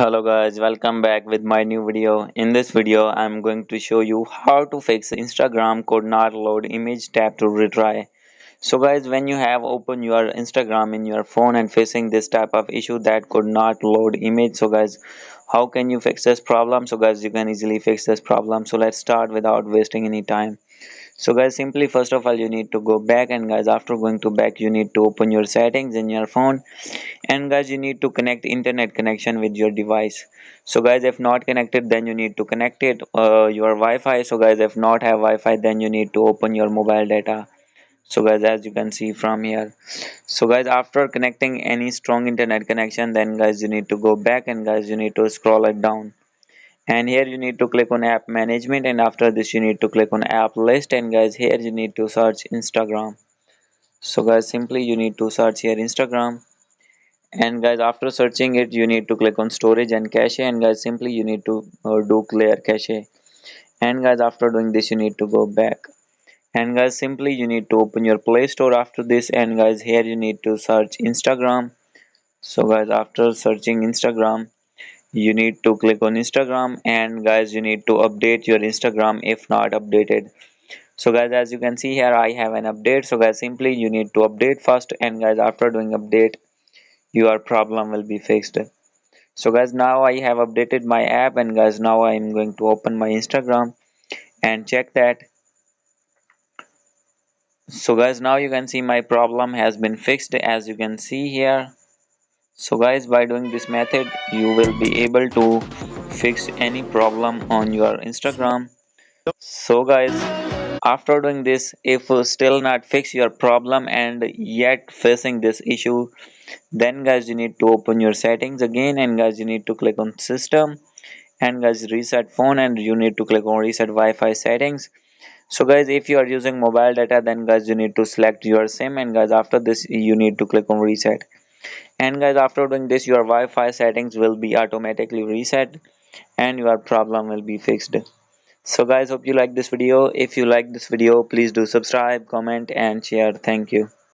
Hello guys, welcome back with my new video. In this video, I'm going to show you how to fix Instagram could not load image tab to retry. So guys, when you have opened your Instagram in your phone and facing this type of issue that could not load image, so guys, how can you fix this problem? So guys, you can easily fix this problem. So let's start without wasting any time. So guys, simply first of all you need to go back, and guys after going to back you need to open your settings in your phone, and guys you need to connect internet connection with your device. So guys, if not connected, then you need to connect it your Wi-Fi. So guys, if not have Wi-Fi, then you need to open your mobile data. So guys, as you can see from here, so guys after connecting any strong internet connection, then guys you need to go back, and guys you need to scroll it down, and here you need to click on app management, and after this you need to click on app list, and guys here you need to search Instagram. So guys, simply you need to search here Instagram, and guys after searching it you need to click on storage and cache, and guys simply you need to do clear cache, and guys after doing this you need to go back, and guys simply you need to open your Play Store after this, and guys here you need to search Instagram. So guys after searching Instagram you need to click on Instagram, and guys you need to update your Instagram if not updated. So guys, as you can see here I have an update. So guys simply you need to update first, and guys after doing update your problem will be fixed. So guys, now I have updated my app, and guys now I am going to open my Instagram and check that. So guys, now you can see my problem has been fixed, as you can see here. So guys, by doing this method you will be able to fix any problem on your Instagram. So guys, after doing this, if you still not fix your problem and yet facing this issue, then guys you need to open your settings again, and guys you need to click on system, and guys reset phone, and you need to click on reset Wi-Fi settings. So guys, if you are using mobile data, then guys you need to select your sim, and guys after this you need to click on reset, and guys after doing this your Wi-Fi settings will be automatically reset, and your problem will be fixed. So guys, hope you like this video. If you like this video, please do subscribe, comment and share. Thank you.